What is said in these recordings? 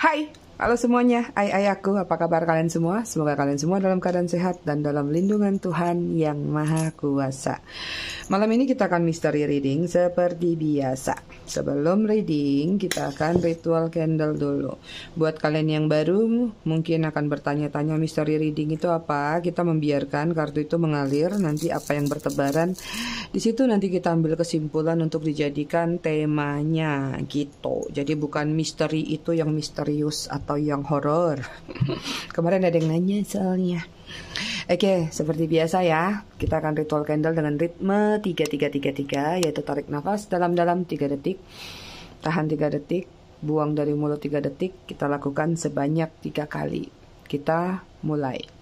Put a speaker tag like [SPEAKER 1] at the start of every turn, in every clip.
[SPEAKER 1] Hai, halo semuanya. Hai aku, apa kabar kalian semua? Semoga kalian semua dalam keadaan sehat dan dalam lindungan Tuhan yang Maha Kuasa. Malam ini kita akan mystery reading seperti biasa. Sebelum reading, kita akan ritual candle dulu. Buat kalian yang baru, mungkin akan bertanya-tanya mystery reading itu apa. Kita membiarkan kartu itu mengalir, nanti apa yang bertebaran. Di situ nanti kita ambil kesimpulan untuk dijadikan temanya gitu. Jadi bukan misteri itu yang misterius atau yang horor. Kemarin ada yang nanya soalnya. Oke, seperti biasa ya, kita akan ritual candle dengan ritme 3-3-3-3, yaitu tarik nafas dalam-dalam 3 detik, tahan 3 detik, buang dari mulut 3 detik. Kita lakukan sebanyak 3 kali. Kita mulai.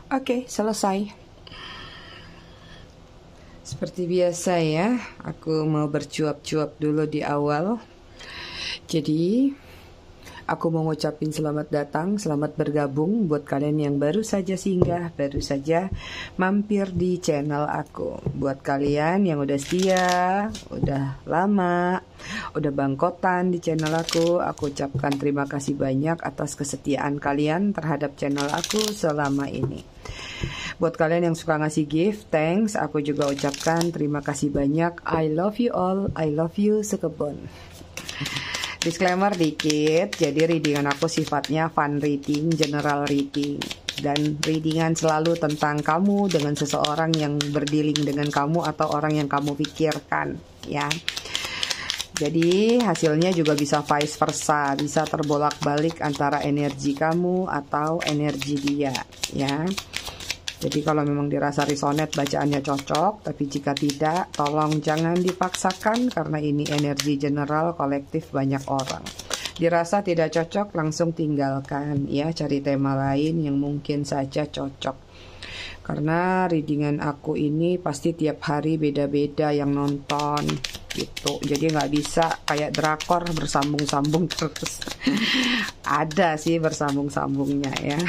[SPEAKER 1] Oke, selesai. Seperti biasa ya, aku mau bercuap-cuap dulu di awal. Jadi, aku mau ngucapin selamat datang, selamat bergabung buat kalian yang baru saja singgah, baru saja mampir di channel aku. Buat kalian yang udah setia, udah lama, udah bangkotan di channel aku ucapkan terima kasih banyak atas kesetiaan kalian terhadap channel aku selama ini. Buat kalian yang suka ngasih gift, thanks. Aku juga ucapkan terima kasih banyak. I love you all, I love you sekebon. Disclaimer dikit, jadi readingan aku sifatnya fun reading, general reading. Dan readingan selalu tentang kamu dengan seseorang yang berdealing dengan kamu atau orang yang kamu pikirkan, ya. Jadi hasilnya juga bisa vice versa, bisa terbolak-balik antara energi kamu atau energi dia, ya. Jadi kalau memang dirasa resonate bacaannya cocok, tapi jika tidak, tolong jangan dipaksakan karena ini energi general kolektif banyak orang. Dirasa tidak cocok, langsung tinggalkan ya, cari tema lain yang mungkin saja cocok. Karena readingan aku ini pasti tiap hari beda-beda yang nonton gitu. Jadi nggak bisa kayak drakor bersambung-sambung terus. Ada sih bersambung-sambungnya ya.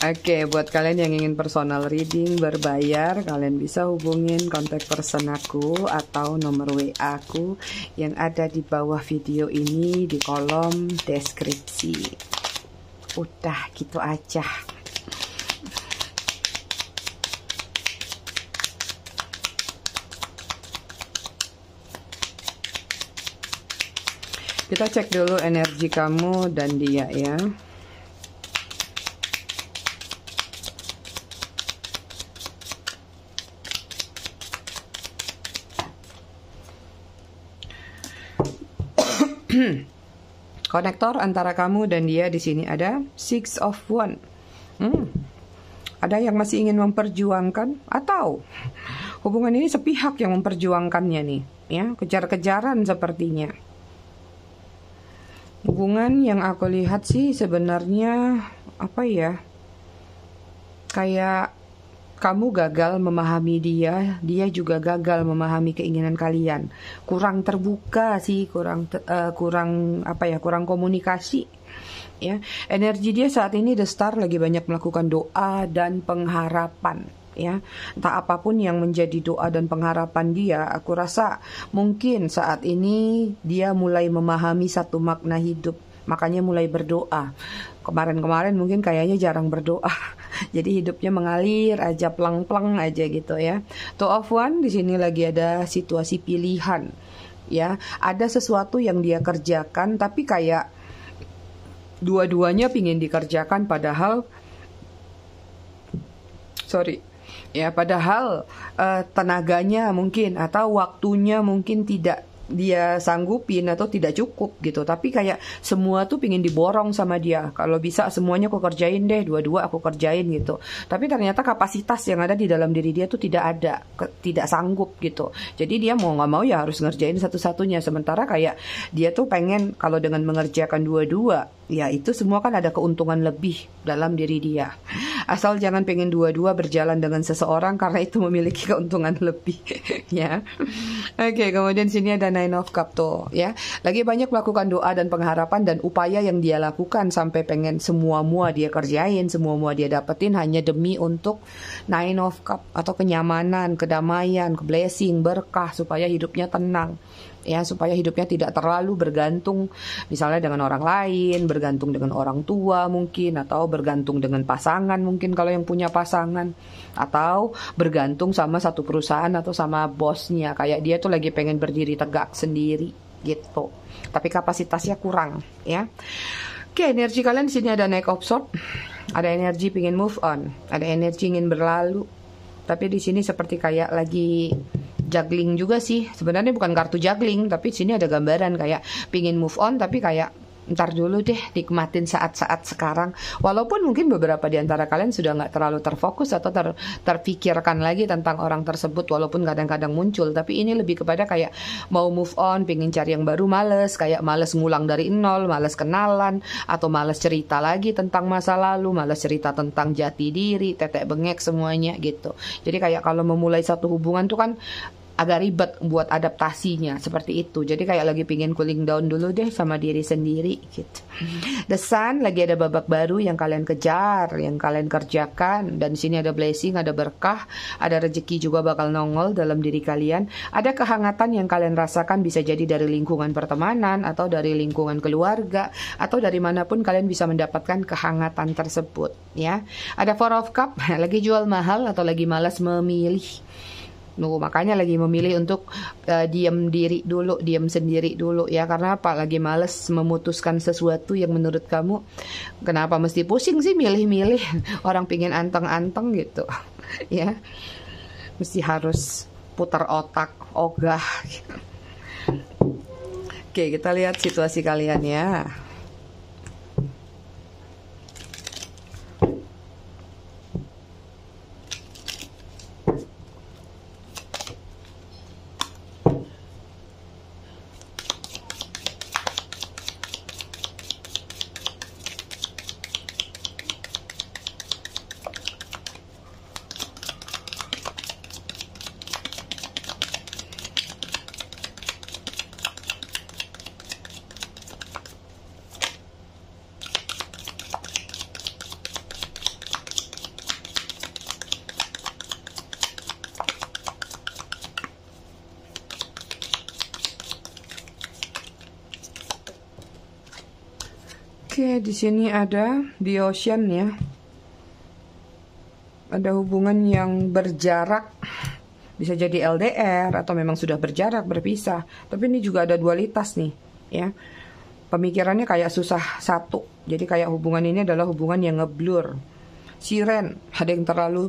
[SPEAKER 1] Oke, buat kalian yang ingin personal reading berbayar, kalian bisa hubungin kontak person aku atau nomor WA aku yang ada di bawah video ini di kolom deskripsi. Udah gitu aja. Kita cek dulu energi kamu dan dia ya. Konektor antara kamu dan dia di sini ada Six of Wands. Ada yang masih ingin memperjuangkan atau hubungan ini sepihak yang memperjuangkannya nih, ya, kejar-kejaran sepertinya. Hubungan yang aku lihat sih sebenarnya apa ya? Kayak kamu gagal memahami dia, dia juga gagal memahami keinginan kalian. Kurang terbuka sih, kurang komunikasi. Ya, energi dia saat ini The Star lagi banyak melakukan doa dan pengharapan. Ya, entah apapun yang menjadi doa dan pengharapan dia, aku rasa mungkin saat ini dia mulai memahami satu makna hidup. Makanya mulai berdoa. Kemarin-kemarin mungkin kayaknya jarang berdoa. Jadi hidupnya mengalir aja, plang-plang aja gitu ya. Two of Wands di sini lagi ada situasi pilihan. Ya, ada sesuatu yang dia kerjakan tapi kayak dua-duanya pingin dikerjakan padahal padahal tenaganya mungkin atau waktunya mungkin tidak dia sanggupin atau tidak cukup gitu, tapi kayak semua tuh pingin diborong sama dia. Kalau bisa semuanya aku kerjain deh, dua-dua aku kerjain gitu. Tapi ternyata kapasitas yang ada di dalam diri dia tuh tidak ada, tidak sanggup gitu. Jadi dia mau nggak mau ya harus ngerjain satu-satunya. Sementara kayak dia tuh pengen kalau dengan mengerjakan dua-dua, ya itu semua kan ada keuntungan lebih dalam diri dia. Asal jangan pengen dua-dua berjalan dengan seseorang karena itu memiliki keuntungan lebih. Ya. Oke, kemudian sini ada Nine of Cup tuh ya. Lagi banyak melakukan doa dan pengharapan dan upaya yang dia lakukan sampai pengen semua-mua dia kerjain, semua-mua dia dapetin hanya demi untuk Nine of Cup atau kenyamanan, kedamaian, blessing, berkah supaya hidupnya tenang. Ya, supaya hidupnya tidak terlalu bergantung misalnya dengan orang lain, bergantung dengan orang tua mungkin, atau bergantung dengan pasangan mungkin kalau yang punya pasangan, atau bergantung sama satu perusahaan atau sama bosnya. Kayak dia tuh lagi pengen berdiri tegak sendiri gitu, tapi kapasitasnya kurang ya. Oke, energi kalian di sini ada Knight of Swords, ada energi pengen move on, ada energi ingin berlalu, tapi di sini seperti kayak lagi juggling juga sih. Sebenarnya bukan kartu juggling, tapi sini ada gambaran kayak pingin move on tapi kayak ntar dulu deh, nikmatin saat-saat sekarang. Walaupun mungkin beberapa di antara kalian sudah nggak terlalu terfokus atau terpikirkan lagi tentang orang tersebut, walaupun kadang-kadang muncul, tapi ini lebih kepada kayak mau move on, pengen cari yang baru, males, kayak males ngulang dari nol, males kenalan, atau males cerita lagi tentang masa lalu, males cerita tentang jati diri, tetek bengek semuanya gitu. Jadi kayak kalau memulai satu hubungan tuh kan agak ribet buat adaptasinya, seperti itu. Jadi kayak lagi pingin cooling down dulu deh sama diri sendiri gitu. The Sun, lagi ada babak baru yang kalian kejar, yang kalian kerjakan, dan di sini ada blessing, ada berkah, ada rezeki juga bakal nongol dalam diri kalian. Ada kehangatan yang kalian rasakan, bisa jadi dari lingkungan pertemanan atau dari lingkungan keluarga atau dari manapun kalian bisa mendapatkan kehangatan tersebut ya. Ada Four of Cup, lagi jual mahal atau lagi malas memilih. Makanya lagi memilih untuk diam sendiri dulu ya. Karena apa? Lagi males memutuskan sesuatu yang menurut kamu, kenapa mesti pusing sih milih-milih, orang pingin anteng-anteng gitu ya, mesti harus putar otak, ogah. Oke, kita lihat situasi kalian ya. Oke, di sini ada The Ocean ya. Ada hubungan yang berjarak, bisa jadi LDR atau memang sudah berjarak, berpisah. Tapi ini juga ada dualitas nih ya. Pemikirannya kayak susah satu. Jadi kayak hubungan ini adalah hubungan yang ngeblur. Siren, ada yang terlalu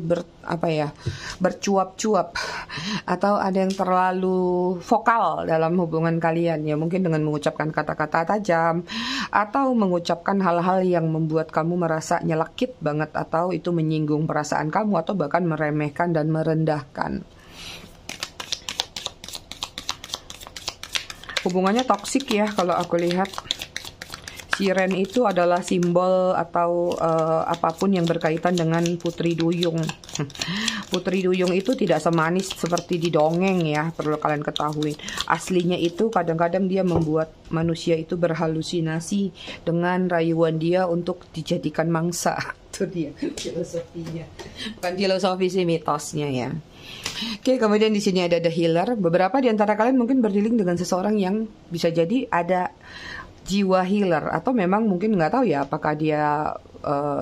[SPEAKER 1] bercuap-cuap, atau ada yang terlalu vokal dalam hubungan kalian ya, mungkin dengan mengucapkan kata-kata tajam atau mengucapkan hal-hal yang membuat kamu merasa nyelekit banget, atau itu menyinggung perasaan kamu atau bahkan meremehkan dan merendahkan. Hubungannya toksik ya kalau aku lihat. Siren itu adalah simbol atau apapun yang berkaitan dengan Putri Duyung. Putri Duyung itu tidak semanis seperti di dongeng ya, perlu kalian ketahui. Aslinya itu kadang-kadang dia membuat manusia itu berhalusinasi dengan rayuan dia untuk dijadikan mangsa. Itu dia filosofinya. Bukan filosofi sih, mitosnya ya. Oke, kemudian di sini ada The Healer. Beberapa di antara kalian mungkin berdealing dengan seseorang yang bisa jadi ada jiwa healer, atau memang mungkin nggak tahu ya apakah dia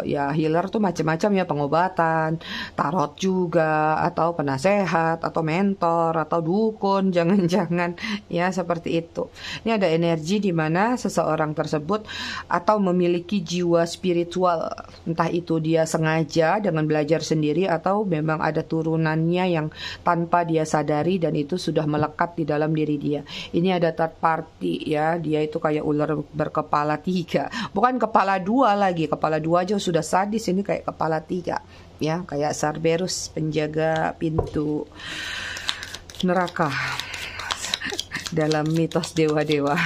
[SPEAKER 1] ya healer tuh macam-macam ya, pengobatan, tarot juga, atau penasehat, atau mentor, atau dukun, jangan-jangan ya seperti itu. Ini ada energi di mana seseorang tersebut atau memiliki jiwa spiritual, entah itu dia sengaja dengan belajar sendiri atau memang ada turunannya yang tanpa dia sadari dan itu sudah melekat di dalam diri dia. Ini ada third party ya, dia itu kayak ular berkepala 3, bukan kepala 2 lagi, kepala 2 aja sudah sadis, ini kayak kepala 3 ya, kayak Cerberus, penjaga pintu neraka dalam mitos dewa-dewa.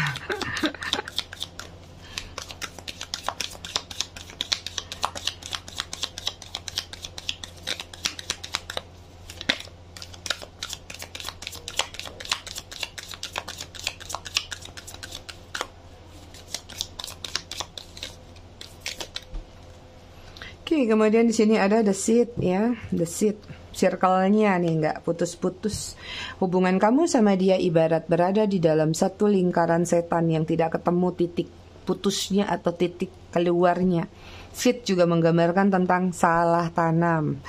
[SPEAKER 1] Oke, kemudian di sini ada the seed ya, the seed. Circle-nya nih nggak putus-putus. Hubungan kamu sama dia ibarat berada di dalam satu lingkaran setan yang tidak ketemu titik putusnya atau titik keluarnya. Seed juga menggambarkan tentang salah tanam,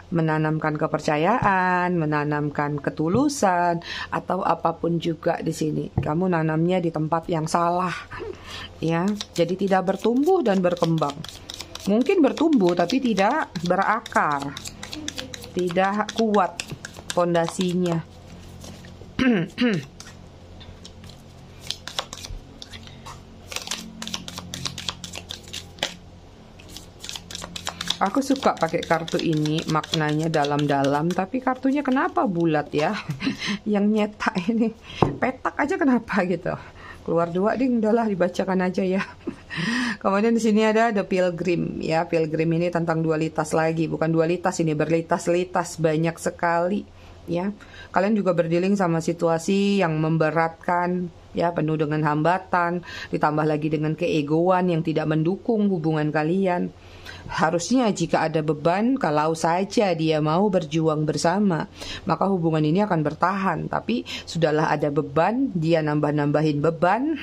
[SPEAKER 1] menanamkan kepercayaan, menanamkan ketulusan, atau apapun juga di sini. Kamu nanamnya di tempat yang salah, ya. Jadi tidak bertumbuh dan berkembang. Mungkin bertumbuh tapi tidak berakar, tidak kuat fondasinya. Aku suka pakai kartu ini, maknanya dalam-dalam, tapi kartunya kenapa bulat ya? Yang nyetak ini, petak aja kenapa gitu? Keluar 2 ding, udahlah dibacakan aja ya. Kemudian di sini ada The Pilgrim ya. Pilgrim ini tentang dualitas lagi, bukan dualitas, ini berlitas-litas banyak sekali ya. Kalian juga berdealing sama situasi yang memberatkan ya, penuh dengan hambatan, ditambah lagi dengan keegoan yang tidak mendukung hubungan kalian. Harusnya jika ada beban, kalau saja dia mau berjuang bersama, maka hubungan ini akan bertahan. Tapi sudahlah ada beban, dia nambah-nambahin beban,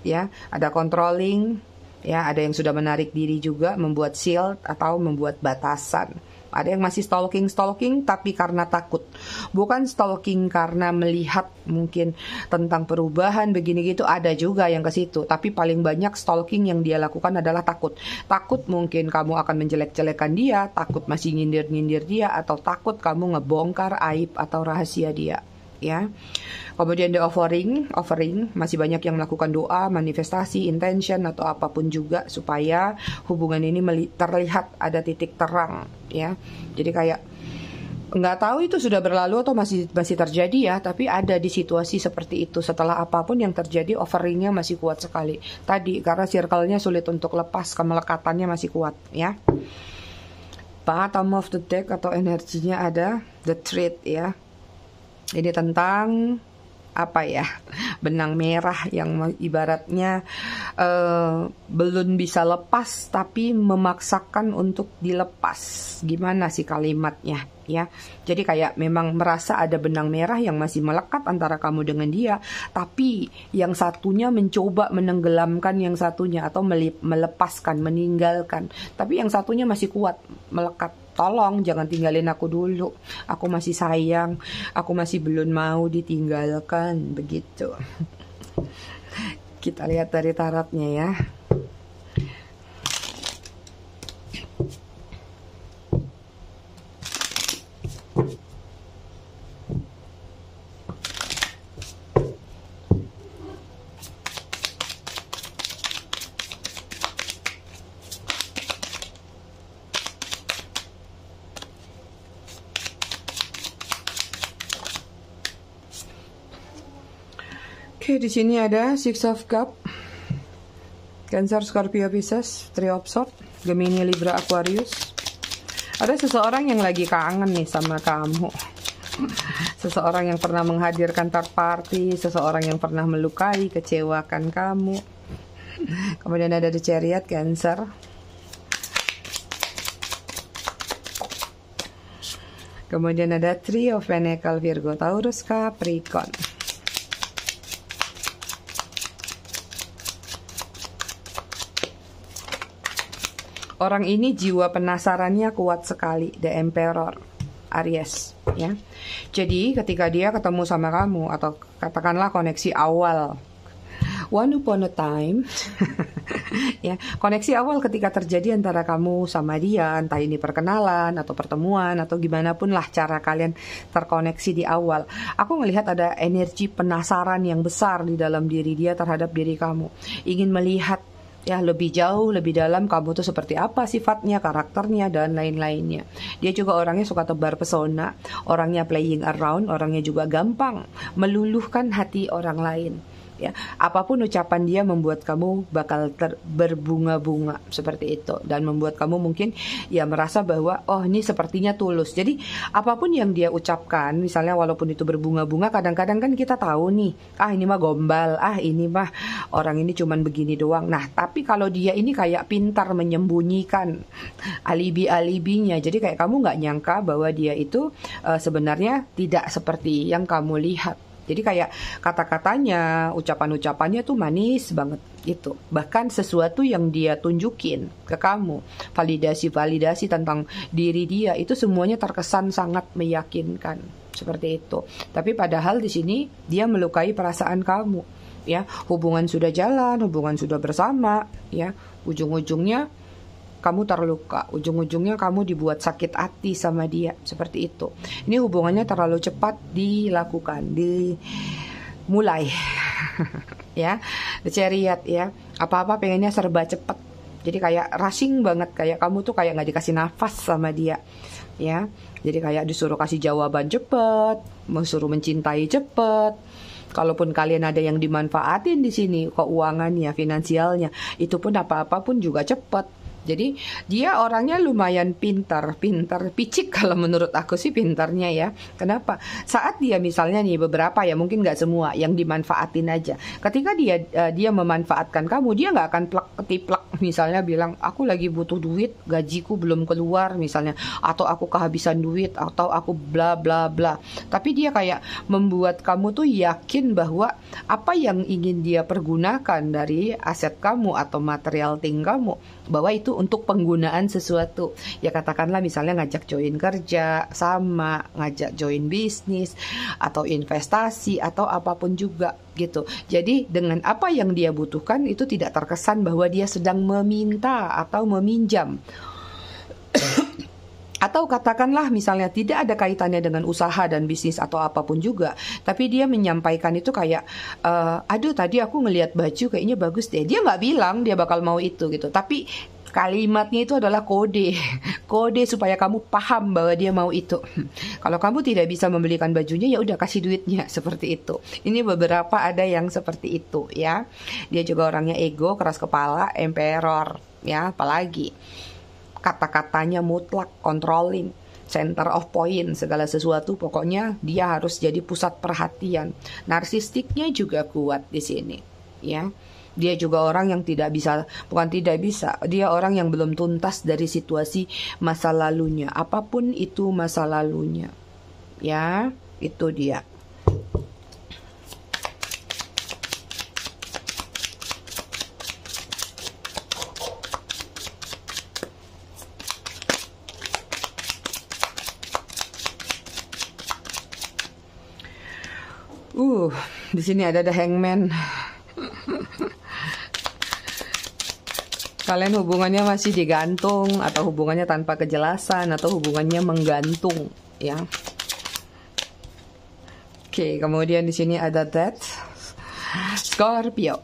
[SPEAKER 1] ya, ada controlling, ya, ada yang sudah menarik diri juga, membuat shield atau membuat batasan. Ada yang masih stalking, tapi karena takut. Bukan stalking karena melihat mungkin tentang perubahan begini gitu, ada juga yang ke situ. Tapi paling banyak stalking yang dia lakukan adalah takut. Takut mungkin kamu akan menjelek-jelekan dia, takut masih nyindir-nyindir dia, atau takut kamu ngebongkar aib atau rahasia dia. Ya. Kemudian the offering masih banyak yang melakukan doa, manifestasi, intention atau apapun juga supaya hubungan ini terlihat ada titik terang ya. Jadi kayak nggak tahu itu sudah berlalu atau masih terjadi ya, tapi ada di situasi seperti itu. Setelah apapun yang terjadi, offeringnya masih kuat sekali. Tadi karena circle-nya sulit untuk lepas, kemelekatannya masih kuat ya. Bottom of the deck atau energinya ada the thread ya. Ini tentang apa ya, benang merah yang ibaratnya belum bisa lepas tapi memaksakan untuk dilepas. Gimana sih kalimatnya ya? Jadi kayak memang merasa ada benang merah yang masih melekat antara kamu dengan dia, tapi yang satunya mencoba menenggelamkan yang satunya atau melepaskan, meninggalkan, tapi yang satunya masih kuat melekat. Tolong jangan tinggalin aku dulu, aku masih sayang, aku masih belum mau ditinggalkan, begitu. Kita lihat dari tarotnya ya. Oke, di sini ada Six of Cups, Cancer, Scorpio, Pisces, Three of Swords, Gemini, Libra, Aquarius. Ada seseorang yang lagi kangen nih sama kamu. Seseorang yang pernah menghadirkan third party, seseorang yang pernah melukai, kecewakan kamu. Kemudian ada The Chariot, Cancer. Kemudian ada Three of Pentacles, Virgo, Taurus, Capricorn. Orang ini jiwa penasarannya kuat sekali, The Emperor, Aries, ya. Jadi ketika dia ketemu sama kamu atau katakanlah koneksi awal, one upon a time, ya, koneksi awal ketika terjadi antara kamu sama dia, entah ini perkenalan atau pertemuan atau gimana pun lah cara kalian terkoneksi di awal. Aku melihat ada energi penasaran yang besar di dalam diri dia terhadap diri kamu. Ingin melihat ya lebih jauh, lebih dalam kamu tuh seperti apa sifatnya, karakternya, dan lain-lainnya. Dia juga orangnya suka tebar pesona, orangnya playing around, orangnya juga gampang meluluhkan hati orang lain. Ya, apapun ucapan dia membuat kamu bakal berbunga-bunga seperti itu dan membuat kamu mungkin ya merasa bahwa oh ini sepertinya tulus. Jadi apapun yang dia ucapkan, misalnya walaupun itu berbunga-bunga, kadang-kadang kan kita tahu nih, ah ini mah gombal, ah ini mah orang ini cuman begini doang. Nah, tapi kalau dia ini kayak pintar menyembunyikan alibi-alibinya. Jadi kayak kamu nggak nyangka bahwa dia itu sebenarnya tidak seperti yang kamu lihat. Jadi kayak kata-katanya, ucapan-ucapannya tuh manis banget gitu. Bahkan sesuatu yang dia tunjukin ke kamu, validasi-validasi tentang diri dia, itu semuanya terkesan sangat meyakinkan. Seperti itu. Tapi padahal di sini dia melukai perasaan kamu. Ya, hubungan sudah jalan, hubungan sudah bersama, ya. Ujung-ujungnya kamu terluka, ujung-ujungnya kamu dibuat sakit hati sama dia, seperti itu. Ini hubungannya terlalu cepat dilakukan, dimulai. Ya, The Chariot ya. Apa-apa pengennya serba cepat. Jadi kayak rushing banget, kayak kamu tuh kayak nggak dikasih nafas sama dia. Ya, jadi kayak disuruh kasih jawaban cepat, disuruh mencintai cepat. Kalaupun kalian ada yang dimanfaatin di sini, keuangannya, finansialnya, itu pun apa-apa pun juga cepat. Jadi dia orangnya lumayan pintar, picik kalau menurut aku sih pintarnya ya. Kenapa? Saat dia misalnya nih beberapa ya, mungkin nggak semua yang dimanfaatin aja. Ketika dia memanfaatkan kamu, dia nggak akan plak ketiplak misalnya bilang aku lagi butuh duit, gajiku belum keluar misalnya, atau aku kehabisan duit, atau aku bla bla bla. Tapi dia kayak membuat kamu tuh yakin bahwa apa yang ingin dia pergunakan dari aset kamu atau material thing kamu, bahwa itu untuk penggunaan sesuatu. Ya katakanlah misalnya ngajak join kerja sama, ngajak join bisnis atau investasi atau apapun juga gitu. Jadi dengan apa yang dia butuhkan itu tidak terkesan bahwa dia sedang meminta atau meminjam. Atau katakanlah misalnya tidak ada kaitannya dengan usaha dan bisnis atau apapun juga, tapi dia menyampaikan itu kayak, aduh tadi aku ngelihat baju kayaknya bagus deh. Dia nggak bilang dia bakal mau itu gitu, tapi kalimatnya itu adalah kode supaya kamu paham bahwa dia mau itu. Kalau kamu tidak bisa membelikan bajunya, ya udah kasih duitnya, seperti itu. Ini beberapa ada yang seperti itu ya. Dia juga orangnya ego, keras kepala, emperor ya, apalagi kata-katanya mutlak, controlling, center of point, segala sesuatu pokoknya dia harus jadi pusat perhatian. Narsistiknya juga kuat di sini, ya. Dia juga orang yang bukan tidak bisa, dia orang yang belum tuntas dari situasi masa lalunya, apapun itu masa lalunya. Ya, itu dia. Di sini ada The Hangman. Kalian hubungannya masih digantung atau hubungannya tanpa kejelasan atau hubungannya menggantung, ya. Oke, kemudian di sini ada Death, Scorpio.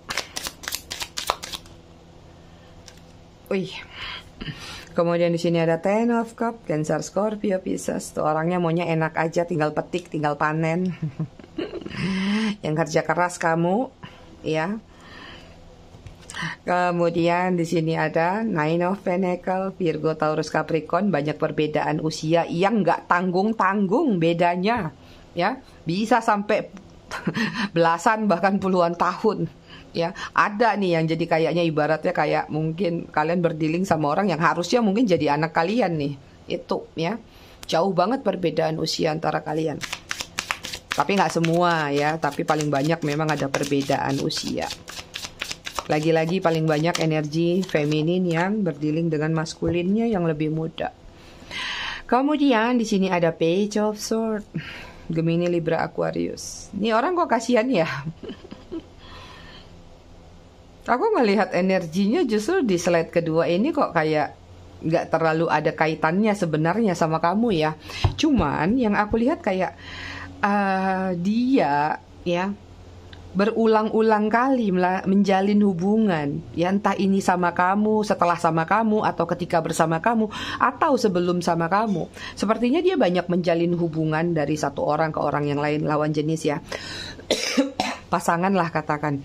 [SPEAKER 1] Kemudian di sini ada Ten of Cups, Cancer, Scorpio, Pisces. Tuh orangnya maunya enak aja, tinggal petik, tinggal panen. Yang kerja keras kamu, ya. Kemudian di sini ada Nine of Pentacles, Virgo, Taurus, Capricorn. Banyak perbedaan usia yang nggak tanggung-tanggung bedanya, ya. Bisa sampai belasan bahkan puluhan tahun, ya. Ada nih yang jadi kayaknya ibaratnya kayak mungkin kalian berdealing sama orang yang harusnya mungkin jadi anak kalian nih. Itu ya, jauh banget perbedaan usia antara kalian. Tapi nggak semua ya, tapi paling banyak memang ada perbedaan usia. Lagi-lagi paling banyak energi feminin yang berdealing dengan maskulinnya yang lebih muda. Kemudian di sini ada Page of Swords, Gemini, Libra, Aquarius. Ini orang kok kasihan ya. Aku ngelihat energinya justru di slide kedua ini kok kayak nggak terlalu ada kaitannya sebenarnya sama kamu ya. Cuman yang aku lihat kayak dia ya berulang-ulang kali menjalin hubungan, ya entah ini sama kamu, setelah sama kamu, atau ketika bersama kamu, atau sebelum sama kamu. Sepertinya dia banyak menjalin hubungan dari satu orang ke orang yang lain, lawan jenis ya. Pasangan lah katakan.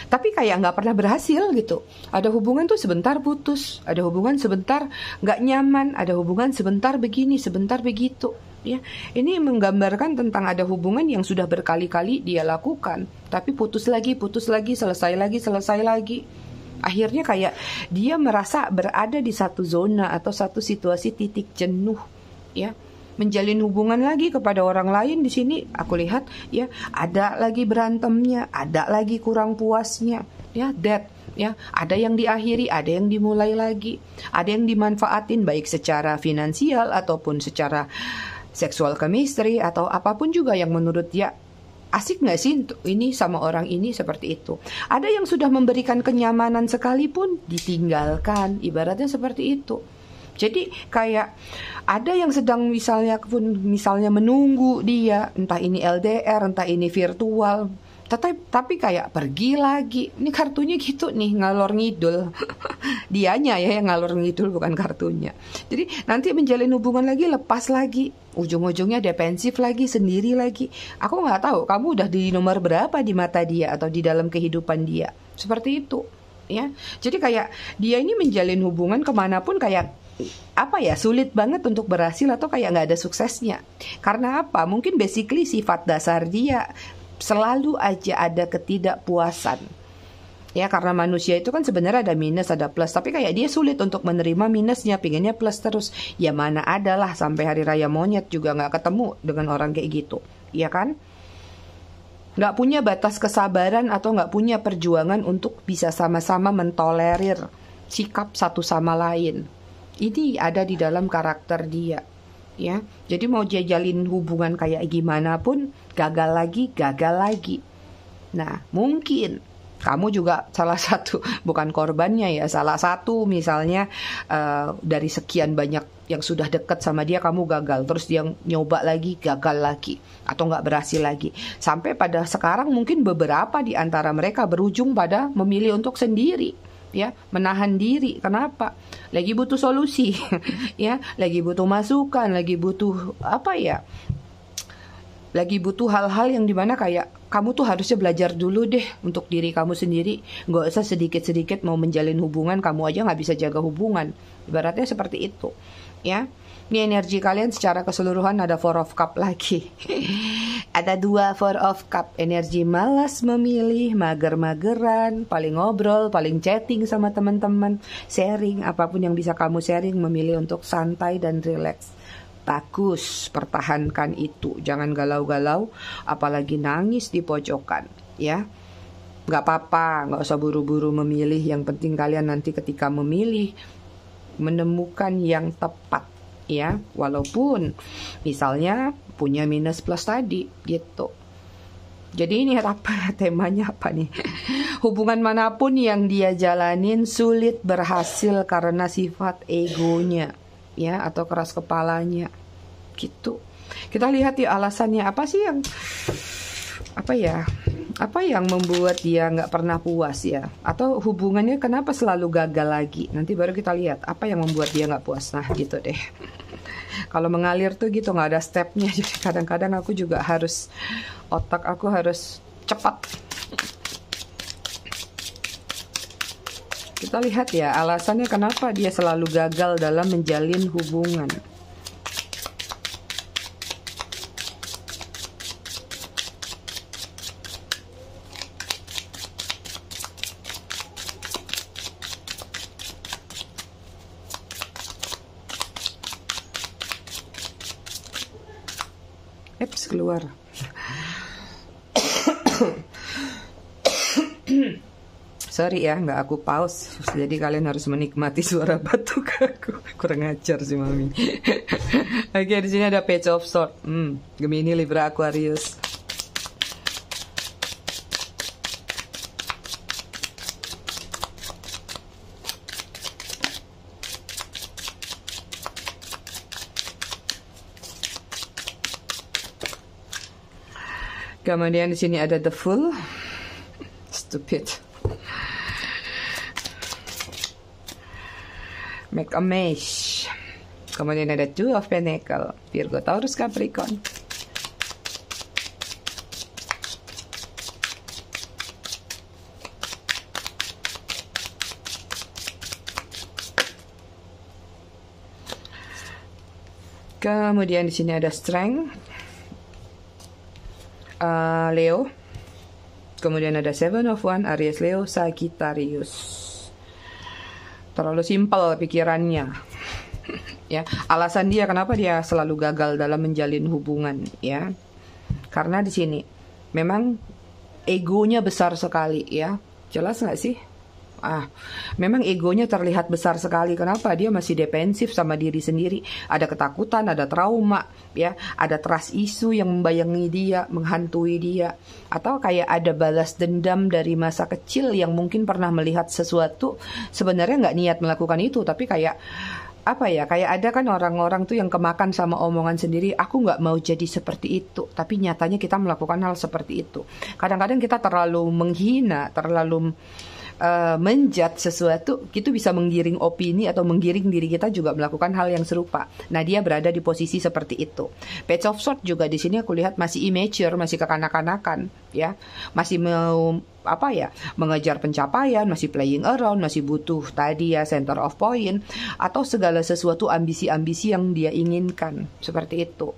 [SPEAKER 1] Tapi kayak nggak pernah berhasil gitu. Ada hubungan tuh sebentar putus, ada hubungan sebentar nggak nyaman, ada hubungan sebentar begini, sebentar begitu. Ya, ini menggambarkan tentang ada hubungan yang sudah berkali-kali dia lakukan, tapi putus lagi, selesai lagi. Akhirnya kayak dia merasa berada di satu zona atau satu situasi titik jenuh, ya. Menjalin hubungan lagi kepada orang lain di sini aku lihat ya ada lagi berantemnya, ada lagi kurang puasnya, ya that ya ada yang diakhiri, ada yang dimulai lagi, ada yang dimanfaatin baik secara finansial ataupun secara seksual chemistry atau apapun juga yang menurut dia asik nggak sih ini sama orang ini, seperti itu. Ada yang sudah memberikan kenyamanan sekalipun ditinggalkan, ibaratnya seperti itu. Jadi kayak ada yang sedang misalnya menunggu dia, entah ini LDR, entah ini virtual, tapi kayak pergi lagi. Ini kartunya gitu nih, ngalor ngidul. Dianya ya yang ngalor ngidul, bukan kartunya. Jadi nanti menjalin hubungan lagi, lepas lagi, ujung-ujungnya defensif lagi, sendiri lagi. Aku nggak tahu kamu udah di nomor berapa di mata dia atau di dalam kehidupan dia. Seperti itu ya. Jadi kayak dia ini menjalin hubungan kemanapun kayak apa ya, sulit banget untuk berhasil atau kayak nggak ada suksesnya. Karena apa? Mungkin basically sifat dasar dia selalu aja ada ketidakpuasan. Ya, karena manusia itu kan sebenarnya ada minus, ada plus, tapi kayak dia sulit untuk menerima minusnya, pinginnya plus terus. Ya mana adalah sampai hari raya monyet juga nggak ketemu dengan orang kayak gitu, ya kan? Nggak punya batas kesabaran atau nggak punya perjuangan untuk bisa sama-sama mentolerir sikap satu sama lain. Ini ada di dalam karakter dia, ya. Jadi mau dia jalin hubungan kayak gimana pun gagal lagi. Nah, mungkin kamu juga salah satu, bukan korbannya ya, salah satu misalnya dari sekian banyak yang sudah dekat sama dia kamu gagal, terus dia nyoba lagi, gagal lagi, atau nggak berhasil lagi. Sampai pada sekarang mungkin beberapa di antara mereka berujung pada memilih untuk sendiri. Ya, menahan diri. Kenapa? Lagi butuh solusi, ya, lagi butuh masukan, lagi butuh apa ya? Lagi butuh hal-hal yang dimana kayak kamu tuh harusnya belajar dulu deh untuk diri kamu sendiri. Nggak usah sedikit-sedikit mau menjalin hubungan, kamu aja nggak bisa jaga hubungan. Ibaratnya seperti itu, ya. Ini energi kalian secara keseluruhan ada Four of Cup lagi. Ada 2 Four of Cup. Energi malas memilih, mager-mageran, paling ngobrol, paling chatting sama teman-teman, sharing, apapun yang bisa kamu sharing, memilih untuk santai dan relax. Bagus, pertahankan itu. Jangan galau-galau, apalagi nangis di pojokan, ya. Nggak apa-apa, nggak usah buru-buru memilih. Yang penting kalian nanti ketika memilih, menemukan yang tepat. Ya, walaupun misalnya punya minus plus tadi gitu. Jadi ini apa temanya apa nih? Hubungan manapun yang dia jalanin sulit berhasil karena sifat egonya, ya, atau keras kepalanya gitu. Kita lihat ya alasannya apa sih yang apa yang membuat dia nggak pernah puas ya, atau hubungannya kenapa selalu gagal lagi. Nanti baru kita lihat apa yang membuat dia nggak puas. Nah gitu deh. Kalau mengalir tuh gitu, nggak ada stepnya. Jadi kadang-kadang aku juga harus, otak aku harus cepat. Kita lihat ya alasannya kenapa dia selalu gagal dalam menjalin hubungan. keluar. Sorry ya, nggak aku pause. Jadi kalian harus menikmati suara batuk aku. Kurang ajar sih Mami. Oke, di sini ada Page of Swords. Gemini, Libra, Aquarius. Kemudian di sini ada The Fool. Stupid. Make a Mess. Kemudian ada Two of Pentacles. Virgo, Taurus, Capricorn. Kemudian di sini ada Strength. Leo. Kemudian ada Seven of Wands, Aries, Leo, Sagittarius. Terlalu simpel pikirannya. Ya, alasan dia kenapa dia selalu gagal dalam menjalin hubungan, ya. Karena di sini memang egonya besar sekali, ya. Jelas nggak sih? Memang egonya terlihat besar sekali. Kenapa? Dia masih defensif sama diri sendiri. Ada ketakutan, ada trauma, ya, ada trust issue yang membayangi dia, menghantui dia, atau kayak ada balas dendam dari masa kecil yang mungkin pernah melihat sesuatu sebenarnya nggak niat melakukan itu, tapi kayak apa ya, kayak ada kan orang-orang tuh yang kemakan sama omongan sendiri, aku nggak mau jadi seperti itu, tapi nyatanya kita melakukan hal seperti itu. Kadang-kadang kita terlalu menghina, terlalu menjat sesuatu, itu bisa menggiring opini atau menggiring diri kita juga melakukan hal yang serupa. Nah, dia berada di posisi seperti itu. Page of Swords juga di sini aku lihat masih immature, masih kekanak-kanakan, ya, masih mau mengejar pencapaian, masih playing around, masih butuh tadi ya center of point atau segala sesuatu ambisi-ambisi yang dia inginkan, seperti itu.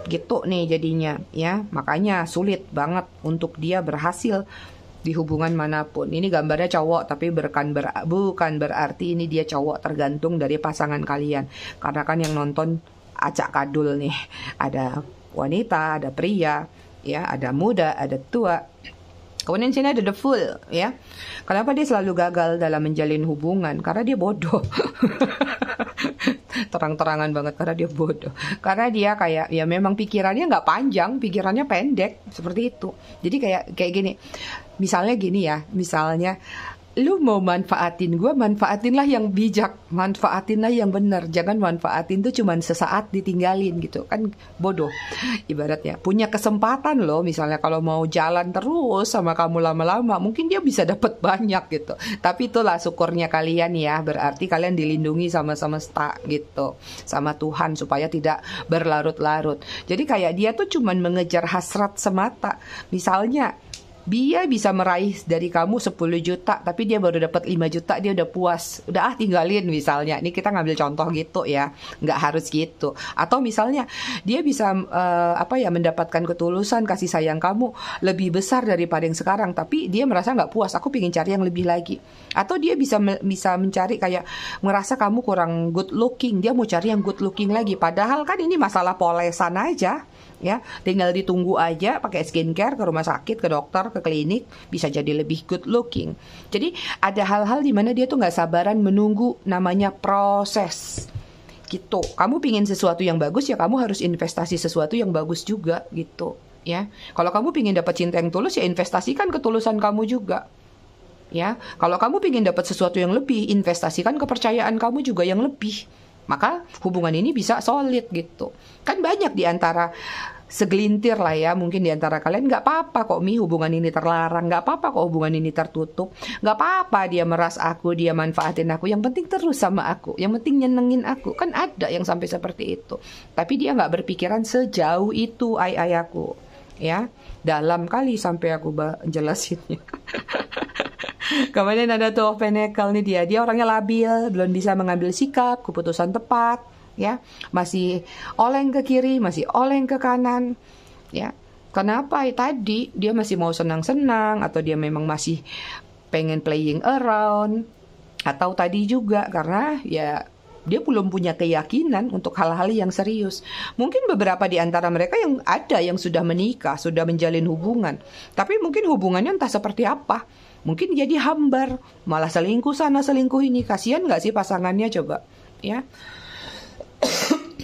[SPEAKER 1] Gitu nih jadinya, ya, makanya sulit banget untuk dia berhasil di hubungan manapun. Ini gambarnya cowok, tapi bukan berarti ini dia cowok, tergantung dari pasangan kalian. Karena kan yang nonton acak kadul nih, ada wanita, ada pria, ya, ada muda, ada tua. Kemudian sini ada The Fool, ya. Kenapa dia selalu gagal dalam menjalin hubungan? Karena dia bodoh. Terang-terangan banget, karena dia bodoh. Karena dia kayak, ya memang pikirannya nggak panjang, pikirannya pendek, seperti itu. Jadi kayak gini. Misalnya gini ya, misalnya lu mau manfaatin gue, manfaatinlah yang bijak, manfaatinlah yang benar, jangan manfaatin tuh cuman sesaat ditinggalin gitu kan, bodoh. Ibaratnya punya kesempatan loh, misalnya kalau mau jalan terus sama kamu lama-lama, mungkin dia bisa dapat banyak gitu, tapi itulah syukurnya kalian ya, berarti kalian dilindungi sama semesta gitu, sama Tuhan, supaya tidak berlarut-larut. Jadi kayak dia tuh cuman mengejar hasrat semata. Misalnya dia bisa meraih dari kamu 10 juta, tapi dia baru dapat 5 juta, dia udah puas. Udah tinggalin misalnya. Ini kita ngambil contoh gitu ya. Nggak harus gitu. Atau misalnya dia bisa mendapatkan ketulusan, kasih sayang kamu lebih besar daripada yang sekarang, tapi dia merasa nggak puas. Aku pengen cari yang lebih lagi. Atau dia bisa mencari kayak merasa kamu kurang good looking, dia mau cari yang good looking lagi. Padahal kan ini masalah polesan aja. Ya, tinggal ditunggu aja, pakai skincare, ke rumah sakit, ke dokter, ke klinik, bisa jadi lebih good looking. Jadi ada hal-hal di mana dia tuh nggak sabaran menunggu, namanya proses. Gitu. Kamu pingin sesuatu yang bagus, ya kamu harus investasi sesuatu yang bagus juga gitu. Ya, kalau kamu pingin dapat cinta yang tulus, ya investasikan ketulusan kamu juga. Ya, kalau kamu pingin dapat sesuatu yang lebih, investasikan kepercayaan kamu juga yang lebih. Maka hubungan ini bisa solid gitu. Kan banyak di antara segelintir lah ya, mungkin di antara kalian nggak apa-apa kok hubungan ini terlarang, nggak apa-apa kok hubungan ini tertutup, nggak apa-apa dia meras aku, dia manfaatin aku, yang penting terus sama aku, yang penting nyenengin aku. Kan ada yang sampai seperti itu, tapi dia nggak berpikiran sejauh itu, aku ya, dalam kali sampai aku jelasinnya. Kemudian ada Two of Pentacles nih, dia orangnya labil, belum bisa mengambil sikap, keputusan tepat, ya, masih oleng ke kiri, masih oleng ke kanan, ya. Kenapa? Tadi dia masih mau senang-senang, atau dia memang masih pengen playing around, atau tadi juga karena ya dia belum punya keyakinan untuk hal-hal yang serius. Mungkin beberapa di antara mereka yang sudah menikah, sudah menjalin hubungan, tapi mungkin hubungannya entah seperti apa. Mungkin jadi hambar, malah selingkuh sana selingkuh ini. Kasihan nggak sih pasangannya coba, ya?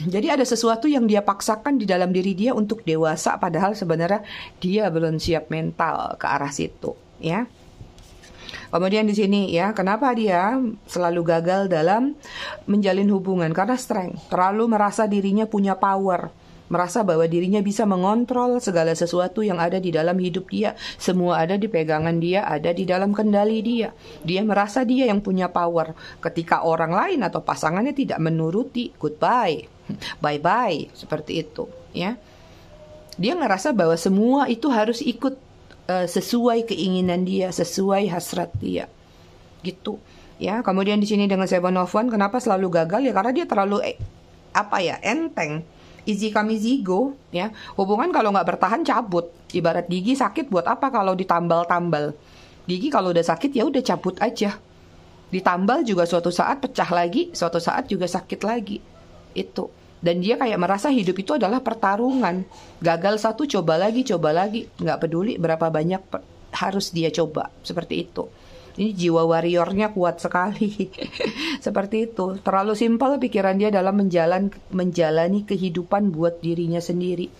[SPEAKER 1] Jadi ada sesuatu yang dia paksakan di dalam diri dia untuk dewasa, padahal sebenarnya dia belum siap mental ke arah situ, ya. Kemudian di sini ya, kenapa dia selalu gagal dalam menjalin hubungan? Karena strength, terlalu merasa dirinya punya power. Merasa bahwa dirinya bisa mengontrol segala sesuatu yang ada di dalam hidup dia. Semua ada di pegangan dia, ada di dalam kendali dia. Dia merasa dia yang punya power. Ketika orang lain atau pasangannya tidak menuruti, goodbye, bye-bye, seperti itu, ya. Dia ngerasa bahwa semua itu harus ikut sesuai keinginan dia, sesuai hasrat dia. Gitu, ya. Kemudian di sini dengan Seven of Wands, kenapa selalu gagal? Ya karena dia terlalu enteng. Easy come easy go, ya. Hubungan kalau nggak bertahan cabut. Ibarat gigi sakit buat apa kalau ditambal-tambal? Gigi kalau udah sakit ya udah cabut aja. Ditambal juga suatu saat pecah lagi, suatu saat juga sakit lagi. Itu. Dan dia kayak merasa hidup itu adalah pertarungan. Gagal satu coba lagi, nggak peduli berapa banyak harus dia coba. Seperti itu. Ini jiwa warriornya kuat sekali. Seperti itu. Terlalu simpel pikiran dia dalam menjalani kehidupan buat dirinya sendiri.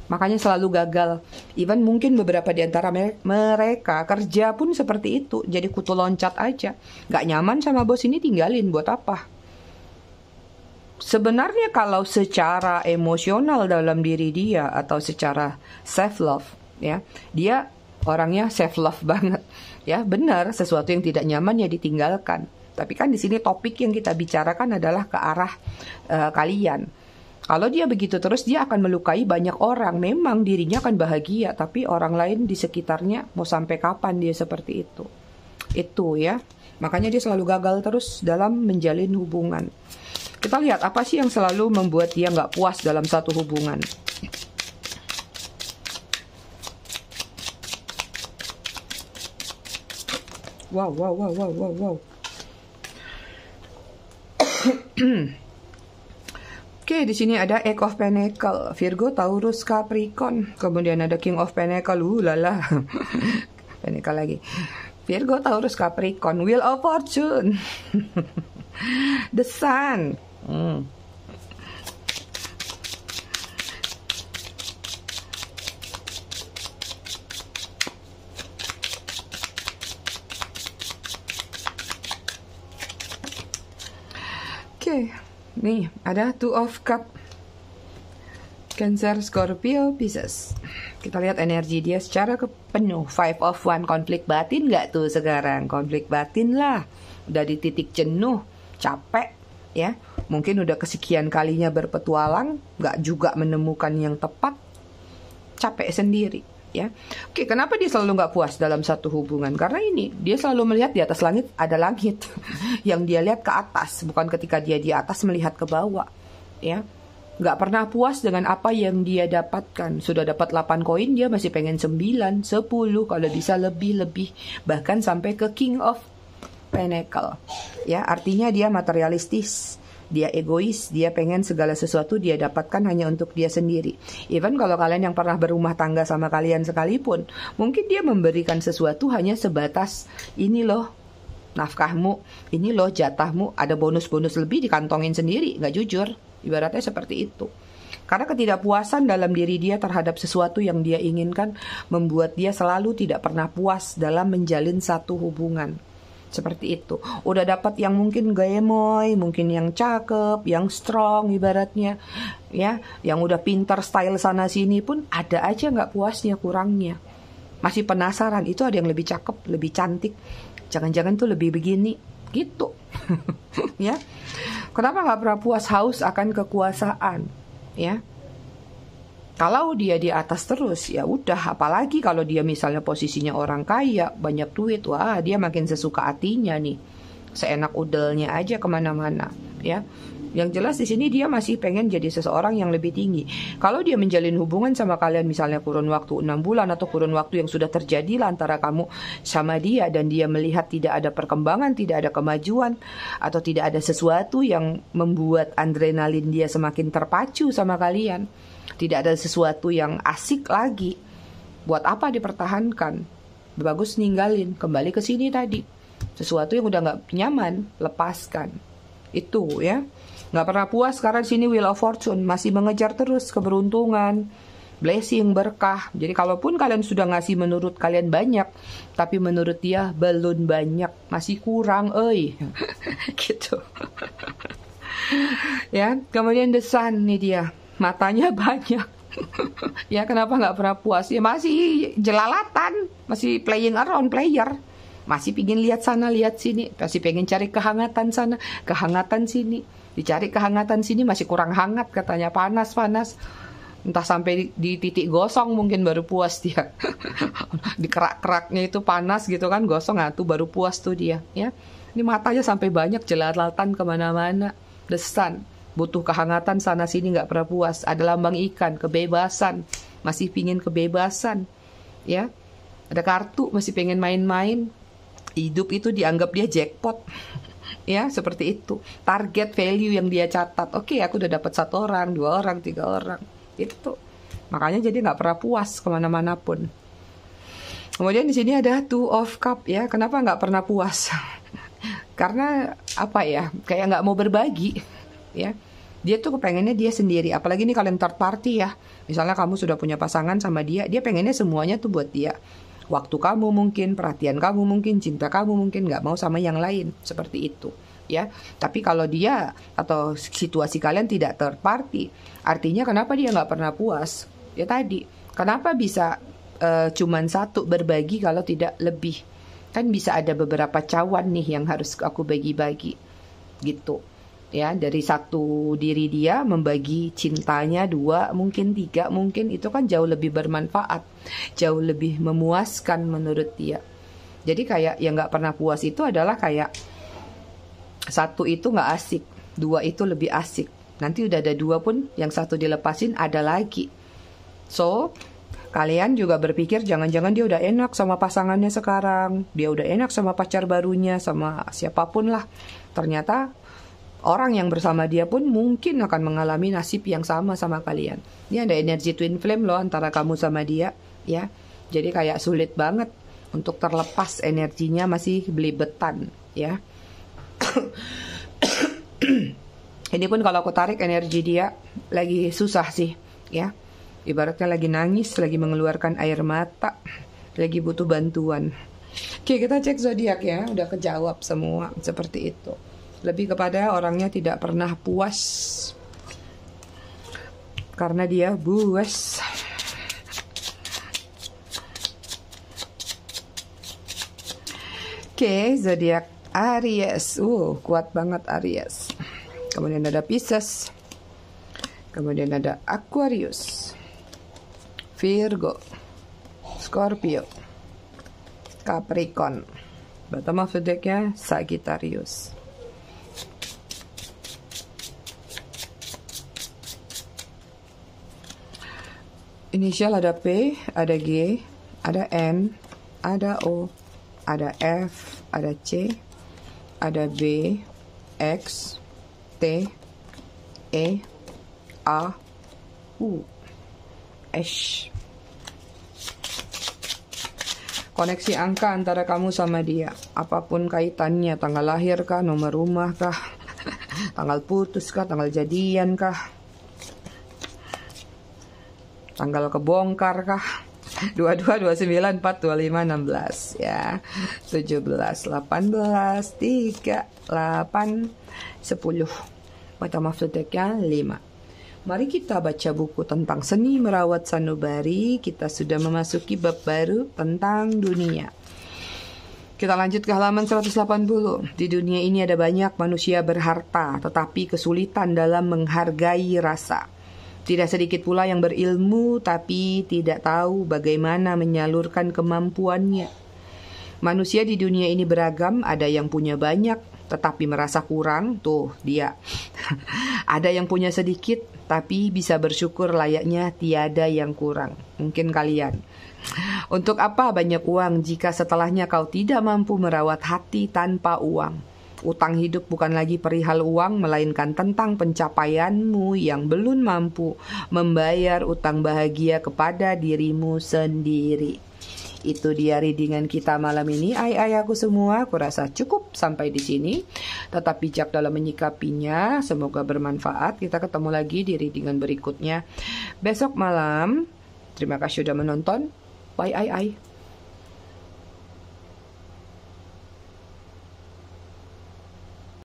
[SPEAKER 1] Makanya selalu gagal. Even mungkin beberapa di antara mereka kerja pun seperti itu. Jadi kutu loncat aja. Gak nyaman sama bos ini, tinggalin. Buat apa? Sebenarnya kalau secara emosional dalam diri dia atau secara self love, ya, dia orangnya self love banget. Ya, benar, sesuatu yang tidak nyaman ya ditinggalkan. Tapi kan di sini topik yang kita bicarakan adalah ke arah kalian. Kalau dia begitu terus, dia akan melukai banyak orang. Memang dirinya akan bahagia, tapi orang lain di sekitarnya mau sampai kapan dia seperti itu. Itu ya. Makanya dia selalu gagal terus dalam menjalin hubungan. Kita lihat apa sih yang selalu membuat dia nggak puas dalam satu hubungan. Wow. Oke, di sini ada Eight of Pentacle, Virgo, Taurus, Capricorn. Kemudian ada King of Pentacle, lala. Pentacle lagi. Virgo, Taurus, Capricorn, Wheel of Fortune. The Sun. Oke, nih ada Two of Cup, Cancer, Scorpio, Pisces. Kita lihat energi dia secara penuh. Five of Wands, konflik batin nggak tuh sekarang? Konflik batin lah. Udah di titik jenuh, capek, ya. Mungkin udah kesekian kalinya berpetualang, nggak juga menemukan yang tepat, capek sendiri. Ya. Oke, kenapa dia selalu nggak puas dalam satu hubungan? Karena ini, dia selalu melihat di atas langit ada langit. Yang dia lihat ke atas, bukan ketika dia di atas melihat ke bawah. Ya. Nggak pernah puas dengan apa yang dia dapatkan. Sudah dapat 8 koin, dia masih pengen 9, 10, kalau bisa lebih. Bahkan sampai ke King of Pentacle. Ya, artinya dia materialistis. Dia egois, dia pengen segala sesuatu dia dapatkan hanya untuk dia sendiri. Even kalau kalian yang pernah berumah tangga sama kalian sekalipun, mungkin dia memberikan sesuatu hanya sebatas, ini loh nafkahmu, ini loh jatahmu, ada bonus-bonus lebih dikantongin sendiri, nggak jujur. Ibaratnya seperti itu. Karena ketidakpuasan dalam diri dia terhadap sesuatu yang dia inginkan, membuat dia selalu tidak pernah puas dalam menjalin satu hubungan. Seperti itu. Udah dapat yang mungkin gemoy, mungkin yang cakep, yang strong ibaratnya, ya, yang udah pintar style sana sini pun ada aja nggak puasnya, kurangnya. Masih penasaran, itu ada yang lebih cakep, lebih cantik, jangan-jangan tuh lebih begini, gitu. Ya. Kenapa nggak pernah puas, haus akan kekuasaan, ya? Kalau dia di atas terus, ya udah. Apalagi kalau dia misalnya posisinya orang kaya, banyak duit, wah dia makin sesuka hatinya nih, seenak udelnya aja kemana-mana, ya. Yang jelas di sini dia masih pengen jadi seseorang yang lebih tinggi. Kalau dia menjalin hubungan sama kalian, misalnya kurun waktu 6 bulan atau kurun waktu yang sudah terjadi lah antara kamu sama dia, dan dia melihat tidak ada perkembangan, tidak ada kemajuan, atau tidak ada sesuatu yang membuat adrenalin dia semakin terpacu sama kalian, tidak ada sesuatu yang asik lagi, buat apa dipertahankan? bagus ninggalin, kembali ke sini tadi. Sesuatu yang udah nggak nyaman, lepaskan. Itu ya. Nggak pernah puas karena di sini Wheel of Fortune masih mengejar terus keberuntungan, blessing, berkah. Jadi kalaupun kalian sudah ngasih menurut kalian banyak, tapi menurut dia belum banyak, masih kurang, gitu. Ya, kemudian The Sun nih dia, matanya banyak. Ya, kenapa nggak pernah puas? Ya masih jelalatan, masih playing around player. Masih pingin lihat sana, lihat sini. Masih pengen cari kehangatan sana, kehangatan sini. Dicari kehangatan sini masih kurang hangat katanya, panas-panas. Entah sampai di titik gosong mungkin baru puas dia. Di kerak-keraknya itu panas gitu kan, gosong, tuh baru puas tuh dia. Ya, ini matanya sampai banyak jelalatan kemana-mana. The Sun, butuh kehangatan sana sini, nggak pernah puas. Ada lambang ikan, kebebasan, masih pingin kebebasan. Ya, ada kartu, masih pengen main-main. Hidup itu dianggap dia jackpot. Ya, seperti itu. Target value yang dia catat. Oke, aku udah dapat 1 orang, 2 orang, 3 orang. Itu. Makanya jadi nggak pernah puas kemana-mana pun. Kemudian di sini ada Two of Cup ya. Kenapa nggak pernah puas? Karena apa ya? Kayak nggak mau berbagi. Ya. Dia tuh kepengennya dia sendiri. Apalagi nih kalian third party ya. Misalnya kamu sudah punya pasangan sama dia. Dia pengennya semuanya tuh buat dia. Waktu kamu mungkin, perhatian kamu mungkin, cinta kamu mungkin, nggak mau sama yang lain, seperti itu, ya. Tapi kalau dia atau situasi kalian tidak third party, artinya kenapa dia nggak pernah puas? Ya tadi, kenapa bisa cuman satu berbagi kalau tidak lebih? Kan bisa ada beberapa cawan nih yang harus aku bagi-bagi, gitu. Ya, dari satu diri dia membagi cintanya 2, mungkin 3, mungkin itu kan jauh lebih bermanfaat, jauh lebih memuaskan menurut dia. Jadi kayak yang nggak pernah puas itu adalah kayak 1 itu nggak asik, 2 itu lebih asik. Nanti udah ada 2 pun, yang 1 dilepasin ada lagi. So, kalian juga berpikir jangan-jangan dia udah enak sama pasangannya sekarang, dia udah enak sama pacar barunya, sama siapapun lah. Ternyata orang yang bersama dia pun mungkin akan mengalami nasib yang sama kalian. Ini ada energi twin flame loh antara kamu sama dia, ya. Jadi kayak sulit banget untuk terlepas, energinya masih belibetan, ya. Ini pun kalau aku tarik energi dia lagi susah sih, ya. Ibaratnya lagi nangis, lagi mengeluarkan air mata, lagi butuh bantuan. Oke, kita cek zodiak ya, udah kejawab semua seperti itu. Lebih kepada orangnya tidak pernah puas karena dia buas. Oke, zodiak Aries. Kuat banget Aries. Kemudian ada Pisces. Kemudian ada Aquarius, Virgo, Scorpio, Capricorn. Bottom of the deck-nya Sagittarius. Inisial ada P, ada G, ada N, ada O, ada F, ada C, ada B, X, T, E, A, U, S. Koneksi angka antara kamu sama dia, apapun kaitannya, tanggal lahir kah, nomor rumah kah, tanggal putus kah, tanggal jadian kah, tanggal kebongkar kah, 22, 29, 4, 25, 16 ya, 17, 18, 3, 8, 10. Bottom of the deck-nya 5. Mari kita baca buku tentang seni merawat sanubari. Kita sudah memasuki bab baru tentang dunia. Kita lanjut ke halaman 180. Di dunia ini ada banyak manusia berharta, tetapi kesulitan dalam menghargai rasa. Tidak sedikit pula yang berilmu, tapi tidak tahu bagaimana menyalurkan kemampuannya. Manusia di dunia ini beragam, ada yang punya banyak, tetapi merasa kurang, tuh dia. Ada yang punya sedikit, tapi bisa bersyukur layaknya tiada yang kurang. Mungkin kalian. Untuk apa banyak uang jika setelahnya kau tidak mampu merawat hati tanpa uang? Utang hidup bukan lagi perihal uang, melainkan tentang pencapaianmu yang belum mampu membayar utang bahagia kepada dirimu sendiri. Itu dia readingan kita malam ini. Aku semua, aku rasa cukup sampai di sini. Tetap bijak dalam menyikapinya. Semoga bermanfaat. Kita ketemu lagi di readingan berikutnya besok malam. Terima kasih sudah menonton. Bye.